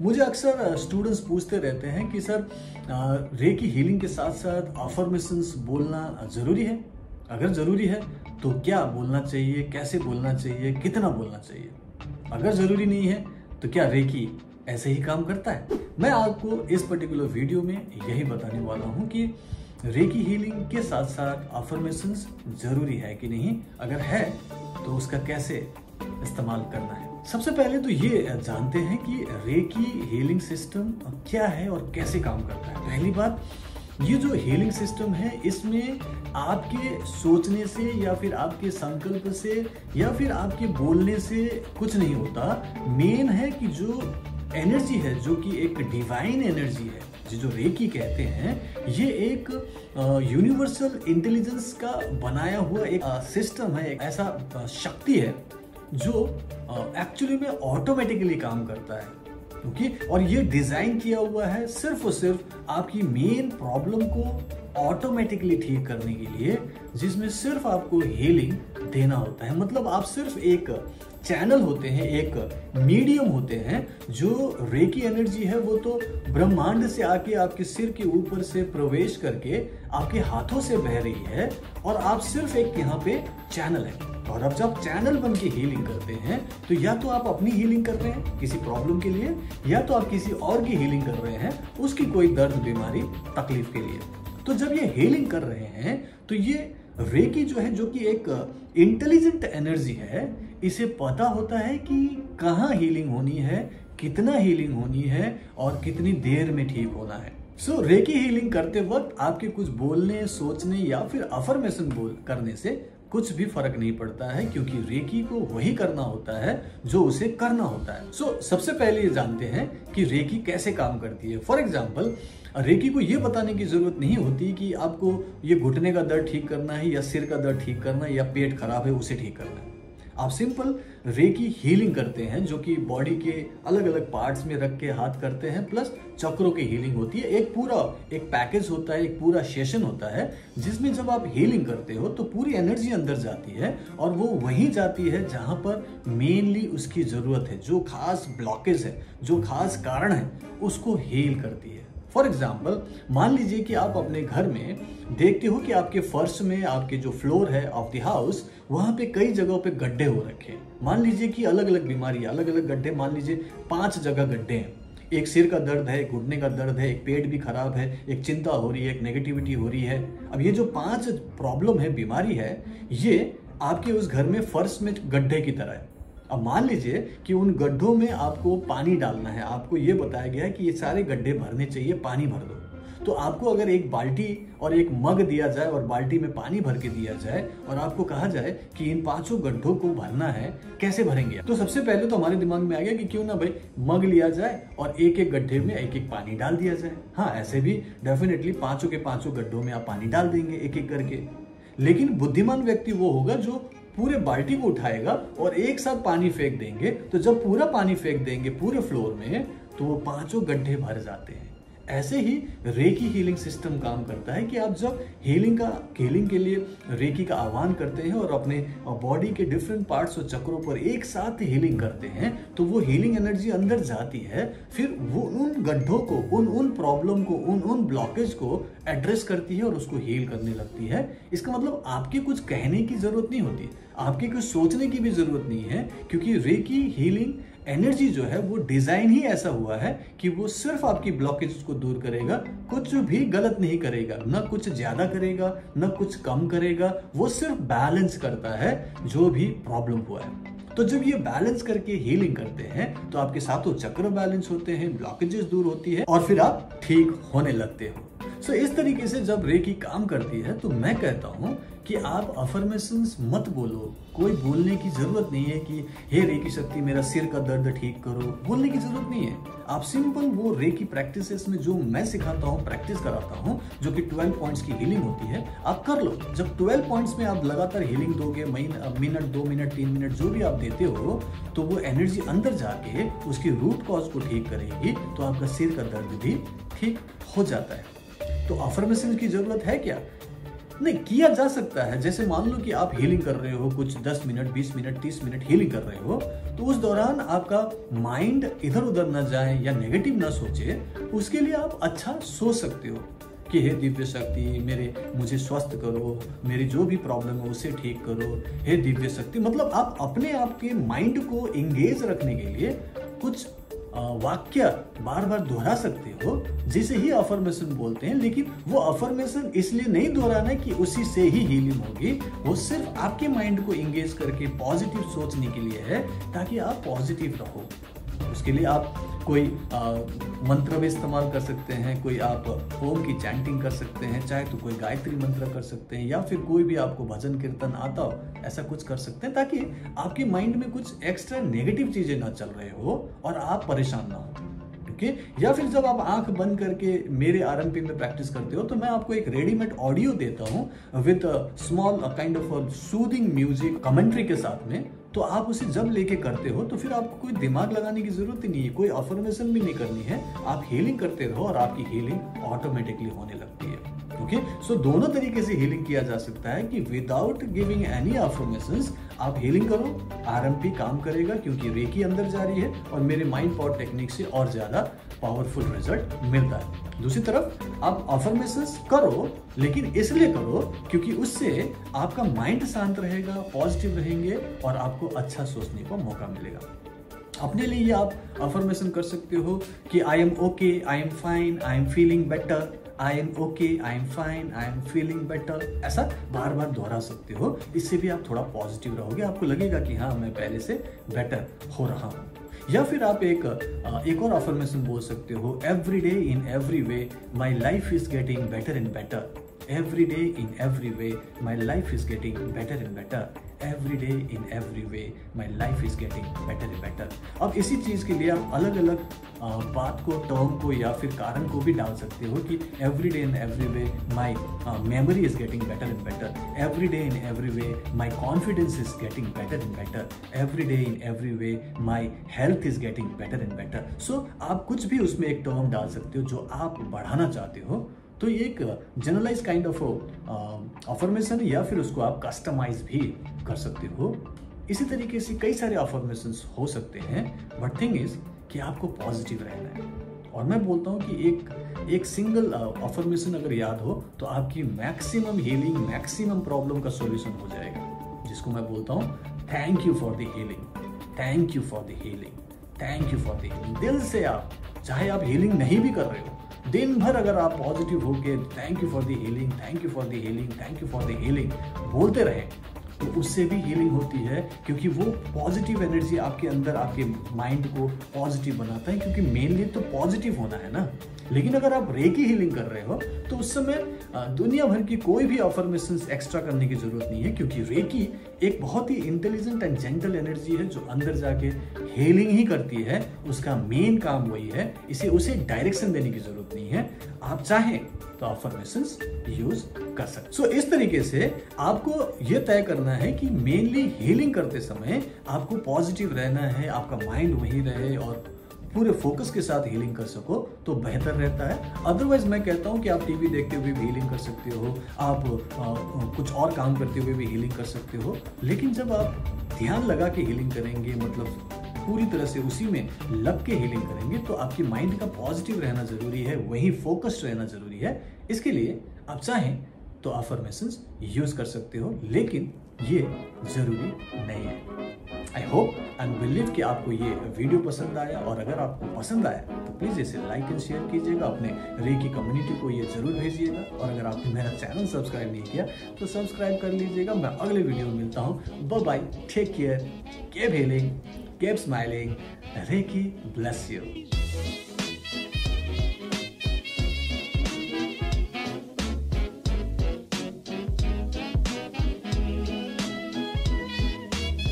मुझे अक्सर स्टूडेंट्स पूछते रहते हैं कि सर रेकी हीलिंग के साथ साथ अफर्मेशंस बोलना ज़रूरी है? अगर ज़रूरी है तो क्या बोलना चाहिए, कैसे बोलना चाहिए, कितना बोलना चाहिए? अगर ज़रूरी नहीं है तो क्या रेकी ऐसे ही काम करता है? मैं आपको इस पर्टिकुलर वीडियो में यही बताने वाला हूँ कि रेकी हीलिंग के साथ साथ अफर्मेशंस ज़रूरी है कि नहीं, अगर है तो उसका कैसे इस्तेमाल करना है। सबसे पहले तो ये जानते हैं कि रेकी हीलिंग सिस्टम क्या है और कैसे काम करता है। पहली बात, ये जो हीलिंग सिस्टम है इसमें आपके सोचने से या फिर आपके संकल्प से या फिर आपके बोलने से कुछ नहीं होता। मेन है कि जो एनर्जी है, जो कि एक डिवाइन एनर्जी है, जो रेकी कहते हैं, ये एक यूनिवर्सल इंटेलिजेंस का बनाया हुआ एक सिस्टम है, एक ऐसा शक्ति है जो एक्चुअली में ऑटोमेटिकली काम करता है। ओके, और ये डिजाइन किया हुआ है सिर्फ और सिर्फ आपकी मेन प्रॉब्लम को ऑटोमेटिकली ठीक करने के लिए, जिसमें सिर्फ आपको हीलिंग देना होता है। मतलब आप सिर्फ एक चैनल होते हैं, एक मीडियम होते हैं। जो रेकी एनर्जी है वो तो ब्रह्मांड से आके आपके सिर के ऊपर से प्रवेश करके आपके हाथों से बह रही है और आप सिर्फ एक यहाँ पे चैनल है। और अब जब चैनल बन के हीलिंग करते हैं तो या तो आप अपनी हीलिंग कर रहे हैं किसी प्रॉब्लम के लिए, या तो आप किसी और की हीलिंग कर रहे हैं उसकी कोई दर्द, बीमारी, तकलीफ के लिए। तो जब ये हीलिंग कर रहे हैं तो ये रेकी जो है, जो कि एक इंटेलिजेंट एनर्जी है, इसे पता होता है कि कहाँ हीलिंग होनी है, कितना हीलिंग होनी है और कितनी देर में ठीक होना है। सो रेकी हीलिंग करते वक्त आपके कुछ बोलने, सोचने या फिर अफर्मेशन करने से कुछ भी फर्क नहीं पड़ता है, क्योंकि रेकी को वही करना होता है जो उसे करना होता है। सो सबसे पहले ये जानते हैं कि रेकी कैसे काम करती है। फॉर एग्जाम्पल, रेकी को ये बताने की जरूरत नहीं होती कि आपको ये घुटने का दर्द ठीक करना है या सिर का दर्द ठीक करना है या पेट खराब है उसे ठीक करना है। आप सिंपल रेकी हीलिंग करते हैं, जो कि बॉडी के अलग अलग पार्ट्स में रख के हाथ करते हैं, प्लस चक्रों की हीलिंग होती है। एक पूरा एक पैकेज होता है, एक पूरा सेशन होता है, जिसमें जब आप हीलिंग करते हो तो पूरी एनर्जी अंदर जाती है और वो वहीं जाती है जहां पर मेनली उसकी जरूरत है। जो खास ब्लॉकेज है, जो खास कारण है, उसको हील करती है। फॉर एग्जाम्पल, मान लीजिए कि आप अपने घर में देखते हो कि आपके फर्श में, आपके जो फ्लोर है ऑफ द हाउस, वहां पे कई जगहों पे गड्ढे हो रखे हैं। मान लीजिए कि अलग अलग बीमारी, अलग अलग गड्ढे, मान लीजिए 5 जगह गड्ढे हैं। एक सिर का दर्द है, एक घुटने का दर्द है, एक पेट भी खराब है, एक चिंता हो रही है, एक नेगेटिविटी हो रही है। अब ये जो 5 प्रॉब्लम है, बीमारी है, ये आपके उस घर में फर्श में गड्ढे की तरह है। अब मान लीजिए कि उन गड्ढों में आपको पानी डालना है। आपको ये बताया गया है कि ये सारे गड्ढे भरने चाहिए, पानी भर दो। तो आपको अगर एक बाल्टी और एक मग दिया जाए और बाल्टी में पानी भर के दिया जाए और आपको कहा जाए कि इन 5 गड्ढों को भरना है, कैसे भरेंगे? तो सबसे पहले तो हमारे दिमाग में आ गया कि क्यों ना भाई मग लिया जाए और एक एक गड्ढे में एक एक पानी डाल दिया जाए। हाँ, ऐसे भी डेफिनेटली 5 के 5 गड्ढों में आप पानी डाल देंगे एक एक करके। लेकिन बुद्धिमान व्यक्ति वो होगा जो पूरे बाल्टी को उठाएगा और एक साथ पानी फेंक देंगे। तो जब पूरा पानी फेंक देंगे पूरे फ्लोर में तो वो 5 गड्ढे भर जाते हैं। ऐसे ही रेकी हीलिंग सिस्टम काम करता है कि आप जब हीलिंग के लिए रेकी का आह्वान करते हैं और अपने बॉडी के डिफरेंट पार्ट्स और चक्रों पर एक साथ हीलिंग करते हैं, तो वो हीलिंग एनर्जी अंदर जाती है। फिर वो उन गड्ढों को, उन प्रॉब्लम को, उन ब्लॉकेज को एड्रेस करती है और उसको हील करने लगती है। इसका मतलब आपके कुछ कहने की जरूरत नहीं होती, आपके कुछ सोचने की भी जरूरत नहीं है, क्योंकि रेकी हीलिंग एनर्जी जो है वो डिजाइन ही ऐसा हुआ है कि वो सिर्फ आपकी ब्लॉकेज को दूर करेगा, कुछ भी गलत नहीं करेगा, ना कुछ ज्यादा करेगा ना कुछ कम करेगा। वो सिर्फ बैलेंस करता है जो भी प्रॉब्लम हुआ है। तो जब ये बैलेंस करके हीलिंग करते हैं तो आपके सातों चक्र बैलेंस होते हैं, ब्लॉकेजेस दूर होती है और फिर आप ठीक होने लगते हो। सो इस तरीके से जब रेकी काम करती है तो मैं कहता हूं कि आप अफर्मेशंस मत बोलो। कोई बोलने की जरूरत नहीं है कि हे रेकी शक्ति मेरा सिर का दर्द ठीक करो, बोलने की जरूरत नहीं है। आप सिंपल वो रेकी प्रैक्टिसेस में जो मैं सिखाता हूँ, प्रैक्टिस कराता हूँ, जो कि 12 पॉइंट्स की हीलिंग होती है, आप कर लो। जब 12 पॉइंट्स में आप लगातार हीलिंग दोगे, मिनट 2 मिनट 3 मिनट जो भी आप देते हो, तो वो एनर्जी अंदर जाके उसकी रूट कॉज को ठीक करेगी, तो आपका सिर का दर्द भी ठीक हो जाता है। तो अफर्मेशन की जरूरत है क्या? नहीं किया जा सकता है। जैसे मान लो कि आप हीलिंग कर रहे हो, कुछ 10 मिनट 20 मिनट 30 मिनट हीलिंग कर रहे हो, तो उस दौरान आपका माइंड इधर उधर ना जाए या नेगेटिव ना सोचे, उसके लिए आप अच्छा सोच सकते हो कि हे दिव्य शक्ति मुझे स्वस्थ करो, मेरी जो भी प्रॉब्लम है उसे ठीक करो, हे दिव्य शक्ति। मतलब आप अपने आप के माइंड को एंगेज रखने के लिए कुछ वाक्य बार बार दोहरा सकते हो, जिसे ही अफर्मेशन बोलते हैं। लेकिन वो अफर्मेशन इसलिए नहीं दोहराना कि उसी से ही हीलिंग होगी, वो सिर्फ आपके माइंड को एंगेज करके पॉजिटिव सोचने के लिए है, ताकि आप पॉजिटिव रहो। उसके लिए आप कोई मंत्र भी इस्तेमाल कर सकते हैं, कोई आप ओम की चैंटिंग कर सकते हैं, चाहे तो कोई गायत्री मंत्र कर सकते हैं, या फिर कोई भी आपको भजन कीर्तन आता हो ऐसा कुछ कर सकते हैं, ताकि आपके माइंड में कुछ एक्स्ट्रा नेगेटिव चीजें ना चल रहे हो और आप परेशान ना हो। या फिर जब आप आंख बंद करके मेरे आरएमपी में प्रैक्टिस करते हो, तो मैं आपको एक रेडीमेड ऑडियो देता हूं with small kind of soothing music commentary के साथ में। तो आप उसे जब लेके करते हो तो फिर आपको कोई दिमाग लगाने की जरूरत ही नहीं है, कोई अफर्मेशन भी नहीं करनी है, आप हीलिंग करते रहो और आपकी हीलिंग ऑटोमेटिकली होने लगती है। ओके, सो दोनों तरीके से हीलिंग किया जा सकता है कि विदाउट गिविंग एनी अफर्मेशंस आप हीलिंग करो, आरएमपी काम करेगा क्योंकि रेकी अंदर जा रही है और मेरे माइंड पावर टेक्निक से और ज्यादा पावरफुल रिजल्ट मिलता है। दूसरी तरफ आप अफर्मेशंस करो, लेकिन इसलिए करो क्योंकि उससे आपका माइंड शांत रहेगा, पॉजिटिव रहेंगे और आपको अच्छा सोचने का मौका मिलेगा। अपने लिए आप अफर्मेशन कर सकते हो कि I am okay, I am fine, I am feeling better, I am okay, I am fine, I am feeling better, ऐसा बार बार दोहरा सकते हो। इससे भी आप थोड़ा पॉजिटिव रहोगे, आपको लगेगा कि हाँ मैं पहले से बेटर हो रहा हूँ। या फिर आप एक और अफर्मेशन बोल सकते हो, every day in every way my life is getting better and better, every day in every way my life is getting better and better, every day in every way my life is getting better and better। अब इसी चीज के लिए आप अलग अलग बात को, टर्म को या फिर कारण को भी डाल सकते हो कि every day in every way my memory is getting better and better, every day in every way my confidence is getting better and better, every day in every way my health is getting better and better। So आप कुछ भी उसमें एक term डाल सकते हो जो आप बढ़ाना चाहते हो। तो ये एक जनरलाइज काइंड ऑफ अफर्मेशन, या फिर उसको आप कस्टमाइज भी कर सकते हो। इसी तरीके से कई सारे अफर्मेशंस हो सकते हैं, बट थिंग इज कि आपको पॉजिटिव रहना है। और मैं बोलता हूँ कि एक सिंगल अफर्मेशन अगर याद हो तो आपकी मैक्सिमम हीलिंग, मैक्सिमम प्रॉब्लम का सॉल्यूशन हो जाएगा, जिसको मैं बोलता हूँ thank you for the healing, thank you for the healing, thank you for the healing. दिल से आप, चाहे आप हीलिंग नहीं भी कर रहे हो, दिन भर अगर आप पॉजिटिव होके thank you for the healing, thank you for the healing, thank you for the healing बोलते रहे, तो उससे भी हीलिंग होती है, क्योंकि वो पॉजिटिव एनर्जी आपके अंदर आपके माइंड को पॉजिटिव बनाता है, क्योंकि मेनली तो पॉजिटिव होना है ना। लेकिन अगर आप रेकी हीलिंग कर रहे हो तो उस समय दुनिया भर की कोई भी अफर्मेशंस एक्स्ट्रा करने की जरूरत नहीं है, क्योंकि रेकी एक बहुत ही इंटेलिजेंट एंड जेंटल एनर्जी है जो अंदर जाके हीलिंग ही करती है। उसका मेन काम वही है, उसे डायरेक्शन देने की जरूरत नहीं है। आप चाहें तो अफर्मेशंस यूज कर सकते। सो इस तरीके से आपको यह तय करना है कि मेनली हीलिंग करते समय आपको पॉजिटिव रहना है, आपका माइंड वही रहे और पूरे फोकस के साथ हीलिंग कर सको तो बेहतर रहता है। अदरवाइज मैं कहता हूं कि आप टीवी देखते हुए भी हीलिंग कर सकते हो, आप कुछ और काम करते हुए भी हीलिंग कर सकते हो, लेकिन जब आप ध्यान लगा के हीलिंग करेंगे, मतलब पूरी तरह से उसी में लग के हीलिंग करेंगे, तो आपकी माइंड का पॉजिटिव रहना जरूरी है, वही फोकस्ड रहना जरूरी है। इसके लिए आप चाहें तो अफर्मेशंस यूज कर सकते हो, लेकिन ये जरूरी नहीं है। आई होप एंड बिलीव कि आपको ये वीडियो पसंद आया, और अगर आपको पसंद आया तो प्लीज इसे लाइक एंड शेयर कीजिएगा, अपने रेकी कम्युनिटी को ये जरूर भेजिएगा, और अगर आपने मेरा चैनल सब्सक्राइब नहीं किया तो सब्सक्राइब कर लीजिएगा। मैं अगले वीडियो में मिलता हूँ। Bye bye, take care, keep healing, keep smiling, Reiki bless you.